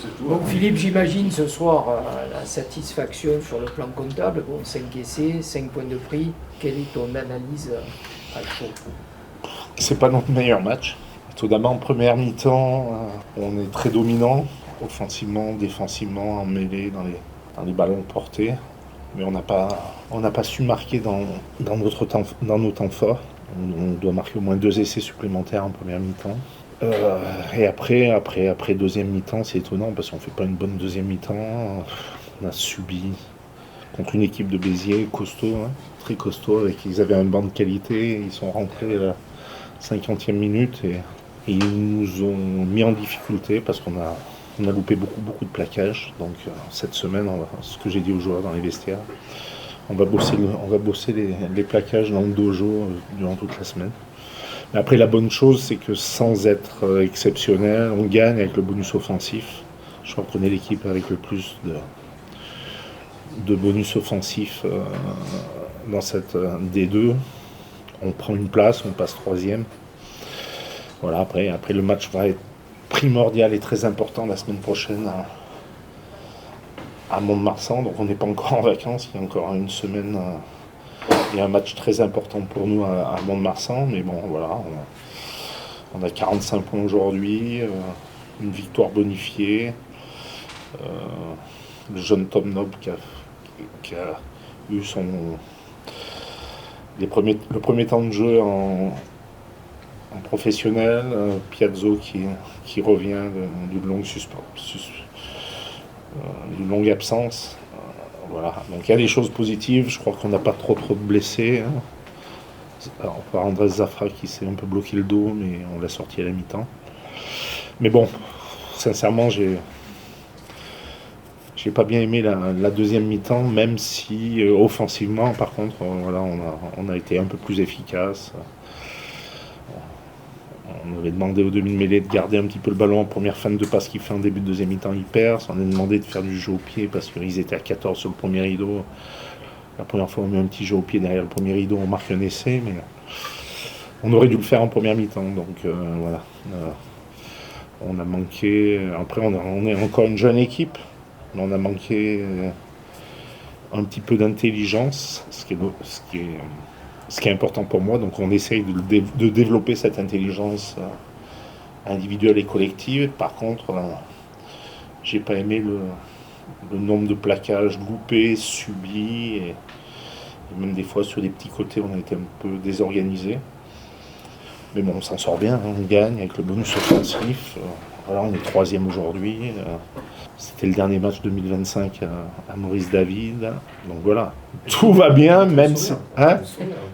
tout. Donc Philippe, j'imagine ce soir la satisfaction sur le plan comptable. Bon, 5 essais, 5 points de prix. Quelle est ton analyse à chaud? C'est pas notre meilleur match. Tout d'abord, en première mi-temps, on est très dominant, offensivement, défensivement, en mêlée, dans les ballons portés. Mais on n'a pas su marquer dans nos temps forts. On doit marquer au moins 2 essais supplémentaires en première mi-temps. Et après deuxième mi-temps, c'est étonnant parce qu'on ne fait pas une bonne deuxième mi-temps. On a subi contre une équipe de Béziers costaud, très costaud, avec ils avaient un banc de qualité. Ils sont rentrés à la 50e minute et ils nous ont mis en difficulté parce qu'on a loupé beaucoup de plaquages. Donc cette semaine, ce que j'ai dit aux joueurs dans les vestiaires, on va bosser les plaquages dans le dojo durant toute la semaine. Mais après, la bonne chose, c'est que sans être exceptionnel, on gagne avec le bonus offensif. Je crois qu'on est l'équipe avec le plus de bonus offensifs dans cette D2. On prend une place, on passe 3e. Voilà, après le match va être primordial et très important la semaine prochaine à Mont-de-Marsan. Donc on n'est pas encore en vacances, il y a encore une semaine. Il y a un match très important pour nous à Mont-de-Marsan, mais bon, voilà, on a 45 points aujourd'hui, une victoire bonifiée. Le jeune Tom Nob qui a eu le premier temps de jeu en professionnel, Piazzo qui revient d'une longue absence. Voilà. Donc il y a des choses positives, je crois qu'on n'a pas trop de blessés. Alors, par Andrés Zafra qui s'est un peu bloqué le dos, mais on l'a sorti à la mi-temps. Mais bon, sincèrement, j'ai pas bien aimé la deuxième mi-temps, même si offensivement, par contre, voilà, on a été un peu plus efficace. On avait demandé au demi-mêlée de garder un petit peu le ballon en première fin de passe qu'il fait en début de deuxième mi-temps, il perd. On a demandé de faire du jeu au pied parce qu'ils étaient à 14 sur le premier rideau. La première fois, on met un petit jeu au pied derrière le premier rideau, on marque un essai, mais on aurait dû le faire en première mi-temps. Donc voilà, on a manqué. Après, on est encore une jeune équipe, mais on a manqué un petit peu d'intelligence, ce qui est important pour moi. Donc on essaye de développer cette intelligence individuelle et collective. Par contre, j'ai pas aimé le nombre de plaquages loupés, subis, et même des fois sur des petits côtés on a été un peu désorganisé. Mais bon, on s'en sort bien, on gagne avec le bonus offensif. Voilà, on est 3e aujourd'hui. C'était le dernier match 2025 à Maurice David. Donc voilà, tout va bien, même si... Hein,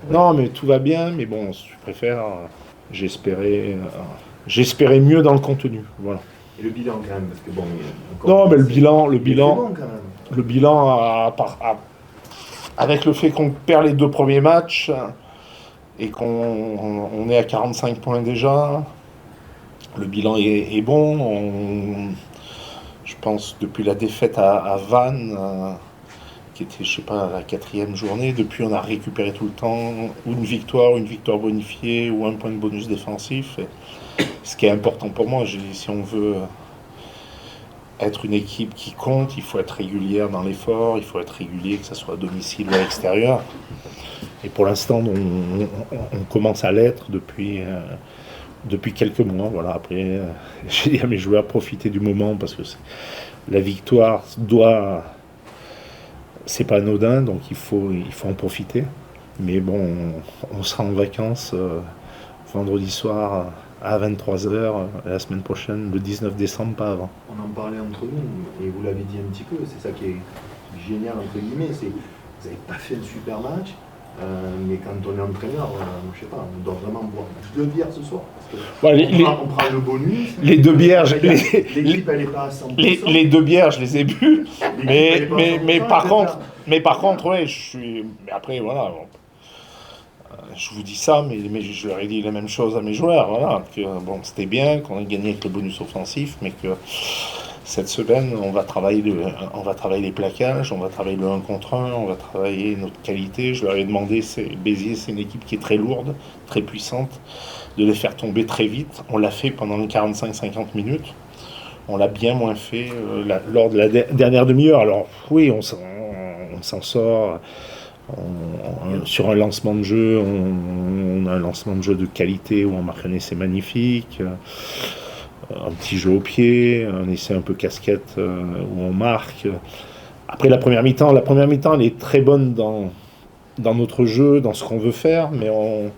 non, mais tout va bien, mais bon, je préfère... J'espérais mieux dans le contenu, voilà. Et le bilan quand même, parce que bon... Non, mais le bilan, bon, quand même. Le bilan, avec le fait qu'on perd les 2 premiers matchs et qu'on est à 45 points déjà, le bilan est bon. Je pense depuis la défaite à Vannes, qui était, je sais pas, la 4e journée, depuis on a récupéré tout le temps, ou une victoire bonifiée, ou un point de bonus défensif. Et ce qui est important pour moi, si on veut être une équipe qui compte, il faut être régulière dans l'effort, il faut être régulier, que ce soit à domicile ou à l'extérieur. Et pour l'instant, on commence à l'être depuis quelques mois. Voilà. Après, j'ai dit à mes joueurs, profitez du moment, parce que la victoire c'est pas anodin, donc il faut en profiter. Mais bon, on sera en vacances vendredi soir à 23h la semaine prochaine, le 19 décembre, pas avant. On en parlait entre nous, et vous l'avez dit un petit peu, c'est ça qui est génial, entre guillemets, c'est vous n'avez pas fait un super match, mais quand on est entraîneur, je sais pas, on doit vraiment boire 2 bières ce soir. Parce que on prend le bonus. Les 2 bières, l'équipe elle est pas à 100%. Les 2 bières, je les ai bues, mais par contre, ouais, mais après, voilà. Je vous dis ça, mais je leur ai dit la même chose à mes joueurs. Voilà, que bon, c'était bien qu'on ait gagné avec le bonus offensif, mais que cette semaine, on va travailler les plaquages, on va travailler le 1 contre 1, on va travailler notre qualité. Je leur ai demandé, Béziers, c'est une équipe qui est très lourde, très puissante, de les faire tomber très vite. On l'a fait pendant 45-50 minutes. On l'a bien moins fait lors de la dernière demi-heure. Alors oui, on s'en sort. Sur un lancement de jeu, on a un lancement de jeu de qualité où on marque un essai magnifique, un petit jeu au pied, un essai un peu casquette où on marque. Après la première mi-temps, elle est très bonne dans notre jeu, dans ce qu'on veut faire, mais on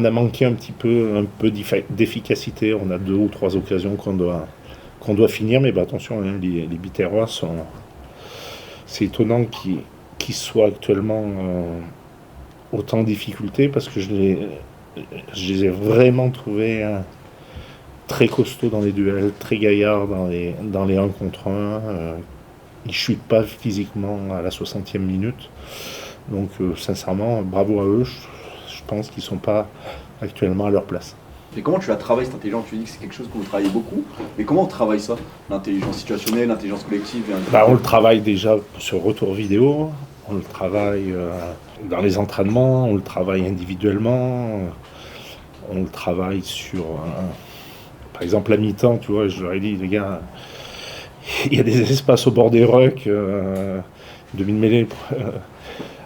a manqué un peu d'efficacité. On a 2 ou 3 occasions qu'on doit finir, mais attention, hein, les Biterrois sont... C'est étonnant qu'ils soient actuellement autant en difficulté, parce que je les ai vraiment trouvés très costauds dans les duels, très gaillards dans les 1 contre 1. Ils ne chutent pas physiquement à la 60e minute. Donc sincèrement, bravo à eux. Je pense qu'ils ne sont pas actuellement à leur place. Et comment tu la travailles cette intelligence? Tu dis que c'est quelque chose que vous travaillez beaucoup, mais comment on travaille ça? L'intelligence situationnelle, l'intelligence collective On le travaille déjà sur retour vidéo, on le travaille dans les entraînements, on le travaille individuellement, on le travaille sur... par exemple, la mi-temps, tu vois, je leur ai dit, les gars, il y a des espaces au bord des rucks, demi-mêlée,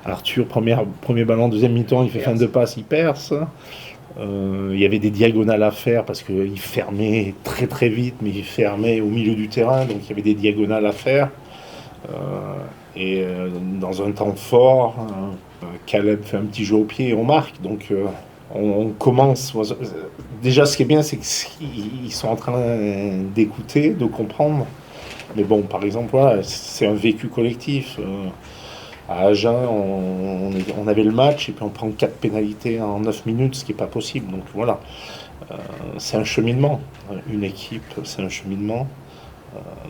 Arthur, premier ballon, deuxième mi-temps, il fait fin de passe, il perce. Il y avait des diagonales à faire parce qu'il fermait très très vite, mais il fermait au milieu du terrain, donc il y avait des diagonales à faire. Dans un temps fort, Caleb fait un petit jeu au pied et on marque. Donc on commence. Déjà, ce qui est bien, c'est qu'ils sont en train d'écouter, de comprendre. Mais bon, par exemple, voilà, c'est un vécu collectif. À Agen, on avait le match et puis on prend 4 pénalités en 9 minutes, ce qui n'est pas possible. Donc voilà, c'est un cheminement. Une équipe, c'est un cheminement.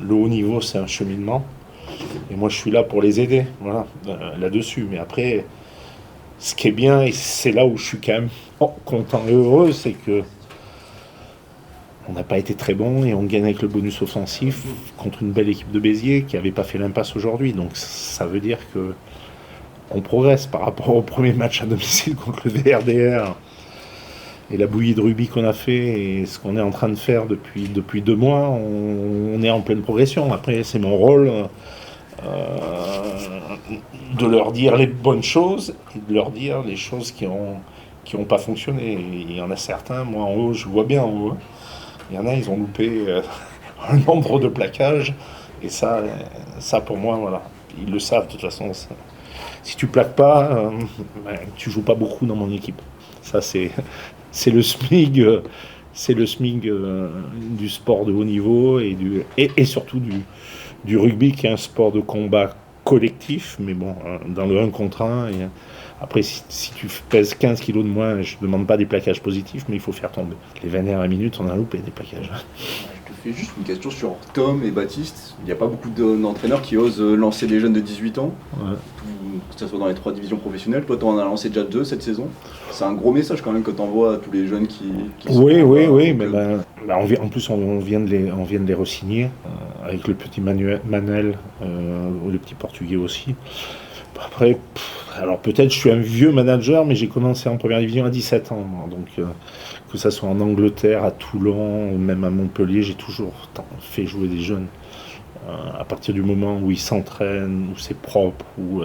Le haut niveau, c'est un cheminement. Et moi, je suis là pour les aider, voilà, là-dessus. Mais après, ce qui est bien, et c'est là où je suis quand même content et heureux, c'est que on n'a pas été très bon et on gagne avec le bonus offensif contre une belle équipe de Béziers qui n'avait pas fait l'impasse aujourd'hui. Donc ça veut dire que on progresse par rapport au premier match à domicile contre le VRDR et la bouillie de rugby qu'on a fait et ce qu'on est en train de faire depuis 2 mois. On est en pleine progression. Après, c'est mon rôle de leur dire les bonnes choses et de leur dire les choses qui ont pas fonctionné. Et il y en a certains, moi en haut, je vois bien en haut. Il y en a, ils ont loupé un nombre de plaquages. Et ça pour moi, voilà. Ils le savent de toute façon. Si tu plaques pas, tu joues pas beaucoup dans mon équipe. Ça, c'est le SMIG. C'est le SMIG du sport de haut niveau et surtout du rugby, qui est un sport de combat collectif. Mais bon, dans le 1 contre 1... Après, si tu pèses 15 kilos de moins, je ne demande pas des plaquages positifs, mais il faut faire tomber. Les 20 dernières minutes, on a loupé des plaquages. Je te fais juste une question sur Tom et Baptiste. Il n'y a pas beaucoup d'entraîneurs qui osent lancer des jeunes de 18 ans, que ce soit dans les 3 divisions professionnelles. Toi, tu en as lancé déjà 2 cette saison. C'est un gros message quand même que tu envoies à tous les jeunes qui Oui, mais en plus, on vient de les re-signer, avec le petit Manel, le petit Portugais aussi. Après, alors peut-être je suis un vieux manager, mais j'ai commencé en première division à 17 ans. Donc que ça soit en Angleterre, à Toulon, ou même à Montpellier, j'ai toujours fait jouer des jeunes. À partir du moment où ils s'entraînent, où c'est propre, où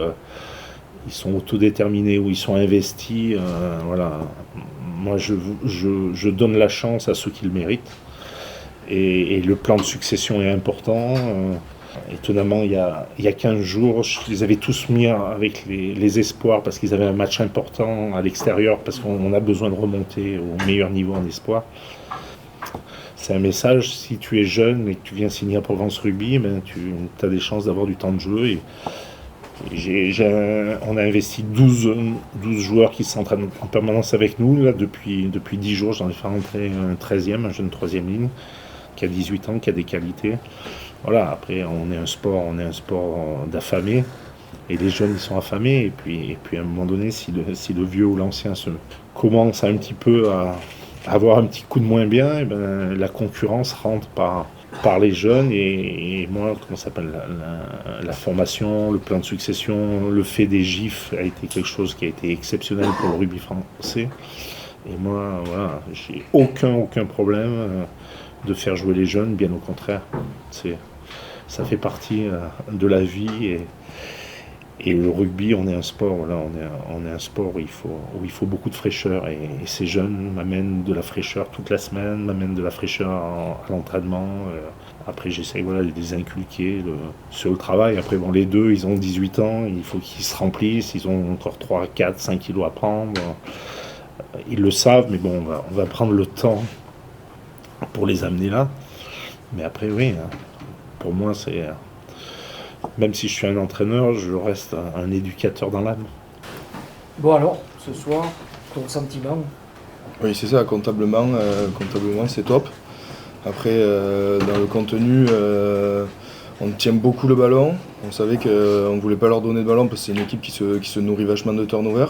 ils sont autodéterminés, où ils sont investis, voilà. Moi, je donne la chance à ceux qui le méritent. Et le plan de succession est important. Étonnamment, il y a 15 jours, je les avais tous mis avec les espoirs parce qu'ils avaient un match important à l'extérieur, parce qu'on a besoin de remonter au meilleur niveau en espoir. C'est un message, si tu es jeune et que tu viens signer à Provence Rugby, tu as des chances d'avoir du temps de jeu. On a investi 12 joueurs qui s'entraînent en permanence avec nous. Là, depuis 10 jours, j'en ai fait rentrer un 13e, un jeune 3e ligne, qui a 18 ans, qui a des qualités. Voilà, après, on est un sport d'affamés, et les jeunes, ils sont affamés, et puis à un moment donné, si le vieux ou l'ancien commence un petit peu à avoir un petit coup de moins bien, et la concurrence rentre par les jeunes, et moi, comment ça s'appelle, la formation, le plan de succession, le fait des gifs a été quelque chose qui a été exceptionnel pour le rugby français. Et moi, voilà, j'ai aucun problème. de faire jouer les jeunes, bien au contraire. Ça fait partie de la vie et le rugby, on est un sport, voilà, on est un sport où il faut beaucoup de fraîcheur et ces jeunes m'amènent de la fraîcheur toute la semaine, m'amènent de la fraîcheur à l'entraînement. Après j'essaie de les inculquer sur le travail. Après bon, les deux ils ont 18 ans, il faut qu'ils se remplissent, ils ont encore 3, 4, 5 kilos à prendre. Ils le savent, mais bon on va prendre le temps pour les amener là. Mais après oui, pour moi c'est... Même si je suis un entraîneur, je reste un éducateur dans l'âme. Bon alors, ce soir, ton sentiment? Oui, c'est ça, comptablement c'est top. Après, dans le contenu, on tient beaucoup le ballon. On savait qu'on ne voulait pas leur donner de ballon parce que c'est une équipe qui se nourrit vachement de turnover.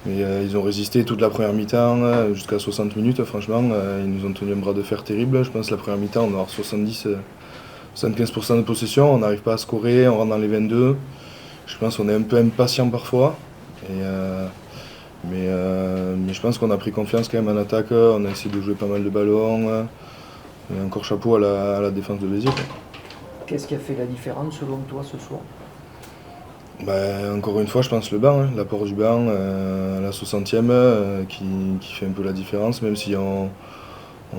Mais ils ont résisté toute la première mi-temps, jusqu'à 60 minutes, franchement. Ils nous ont tenu un bras de fer terrible. Je pense que la première mi-temps, on doit avoir 75% de possession, on n'arrive pas à scorer, on rentre dans les 22. Je pense qu'on est un peu impatient parfois. Mais je pense qu'on a pris confiance quand même en attaque, on a essayé de jouer pas mal de ballons. Et encore chapeau à la défense de Béziers. Qu'est-ce qui a fait la différence selon toi ce soir? Encore une fois, je pense le banc, l'apport du banc à la 60e qui fait un peu la différence, même si on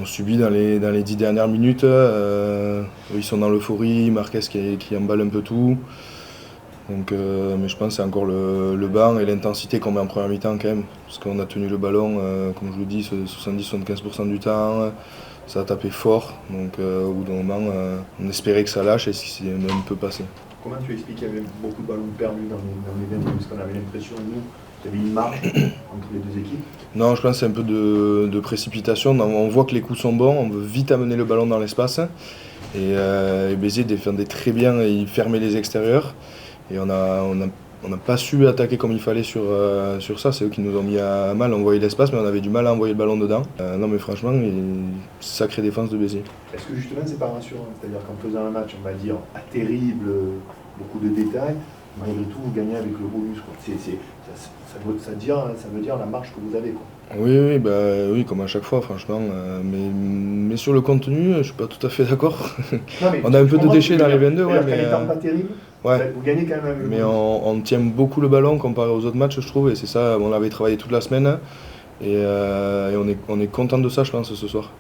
subit dans les 10 dernières minutes. Ils sont dans l'euphorie, Marquez qui emballe un peu tout. Donc, mais je pense que c'est encore le banc et l'intensité qu'on met en première mi-temps quand même. Parce qu'on a tenu le ballon, comme je vous dis, 70-75% du temps. Ça a tapé fort. Donc au bout d'un moment, on espérait que ça lâche et c'est un peu passé. Comment tu expliques qu'il y avait beaucoup de ballons perdus dans les 22 parce qu'on avait l'impression, nous, qu'il y avait une marge entre les deux équipes? Non, je pense que c'est un peu de précipitation. On voit que les coups sont bons, on veut vite amener le ballon dans l'espace. Et Béziers défendait très bien et il fermait les extérieurs. Et on n'a pas su attaquer comme il fallait sur ça. C'est eux qui nous ont mis à mal. On voyait l'espace, mais on avait du mal à envoyer le ballon dedans. Non, mais franchement, sacrée défense de Béziers. Est-ce que justement, c'est pas rassurant? C'est-à-dire qu'en faisant un match, on va dire, pas terrible, beaucoup de détails, malgré tout, vous gagnez avec le bonus, quoi. Ça veut dire la marge que vous avez, quoi. Oui, comme à chaque fois, franchement. Mais sur le contenu, je suis pas tout à fait d'accord. On a un peu de déchets dans les 22, mais n'étant pas terrible, vous gagnez quand même avec le mais bonus. on tient beaucoup le ballon comparé aux autres matchs, je trouve, et c'est ça, on avait travaillé toute la semaine, et on est content de ça, je pense, ce soir.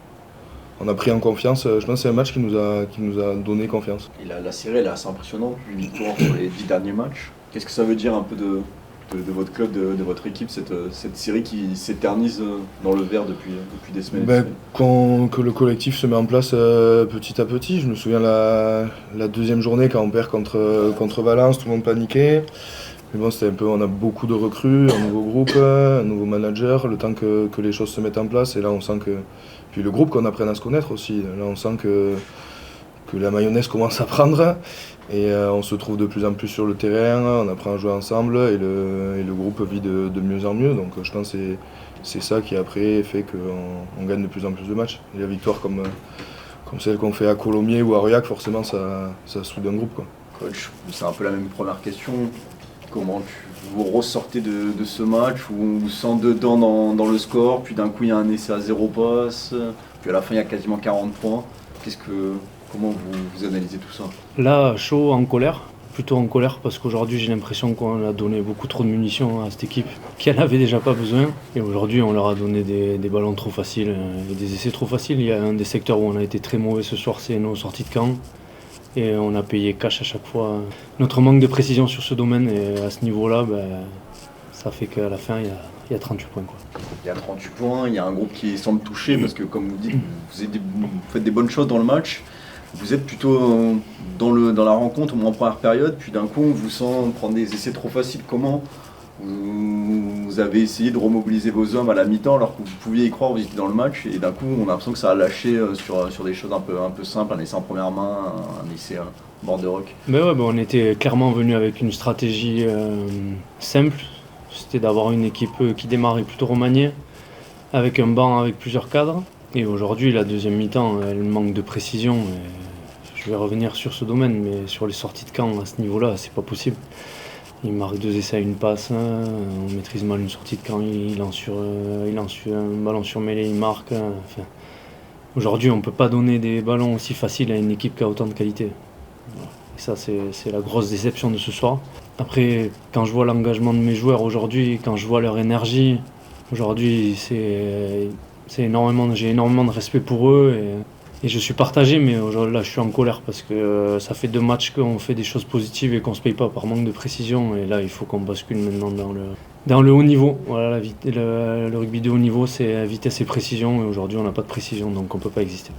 On a pris en confiance, je pense que c'est un match qui nous a donné confiance. Et la série elle est assez impressionnante, une victoire sur les 10 derniers matchs. Qu'est-ce que ça veut dire un peu de votre club, de votre équipe, cette série qui s'éternise dans le vert depuis des semaines? Que le collectif se met en place petit à petit. Je me souviens la deuxième journée quand on perd contre Valence, tout le monde paniquait. Mais bon, c'était un peu, on a beaucoup de recrues, un nouveau groupe, un nouveau manager, le temps que les choses se mettent en place. Et là, on sent que... Puis le groupe qu'on apprenne à se connaître aussi. Là, on sent que la mayonnaise commence à prendre. Et on se trouve de plus en plus sur le terrain, on apprend à jouer ensemble et le groupe vit de mieux en mieux. Donc je pense que c'est ça qui après fait qu'on gagne de plus en plus de matchs. Et la victoire comme celle qu'on fait à Colomiers ou à Aurillac, forcément ça soude un groupe, quoi. Coach, c'est un peu la même première question. Comment vous ressortez de ce match où on vous sent dedans dans le score, puis d'un coup il y a un essai à 0 passe, puis à la fin il y a quasiment 40 points. Comment vous analysez tout ça? Là, chaud, en colère, plutôt en colère parce qu'aujourd'hui j'ai l'impression qu'on a donné beaucoup trop de munitions à cette équipe qui en avait déjà pas besoin. Et aujourd'hui on leur a donné des ballons trop faciles et des essais trop faciles. Il y a un des secteurs où on a été très mauvais ce soir, c'est nos sorties de camp. Et on a payé cash à chaque fois notre manque de précision sur ce domaine. Et à ce niveau-là, ça fait qu'à la fin il y a 38 points, quoi. Il y a 38 points, il y a un groupe qui semble touché parce que comme vous dites, vous faites des bonnes choses dans le match. Vous êtes plutôt dans la rencontre, au moins en première période, puis d'un coup on vous sent prendre des essais trop faciles. Comment vous avez essayé de remobiliser vos hommes à la mi-temps alors que vous pouviez y croire, vous étiez dans le match, et d'un coup on a l'impression que ça a lâché sur des choses un peu simples, un essai en première main, un essai bord de rock? On était clairement venu avec une stratégie simple, c'était d'avoir une équipe qui démarrait plutôt remaniée, avec un banc avec plusieurs cadres. Et aujourd'hui, la deuxième mi-temps, elle manque de précision. Et je vais revenir sur ce domaine, mais sur les sorties de camp, à ce niveau-là, c'est pas possible. Il marque 2 essais à une passe, on maîtrise mal une sortie de camp, il lance un ballon sur mêlée, il marque. Aujourd'hui, on ne peut pas donner des ballons aussi faciles à une équipe qui a autant de qualité. Voilà. Et ça, c'est la grosse déception de ce soir. Après, quand je vois l'engagement de mes joueurs aujourd'hui, quand je vois leur énergie, aujourd'hui, j'ai énormément de respect pour eux. Et je suis partagé, mais là, je suis en colère parce que ça fait 2 matchs qu'on fait des choses positives et qu'on ne se paye pas par manque de précision. Et là, il faut qu'on bascule maintenant dans le haut niveau. Voilà, le rugby de haut niveau, c'est vitesse et précision. Et aujourd'hui, on n'a pas de précision, donc on ne peut pas exister.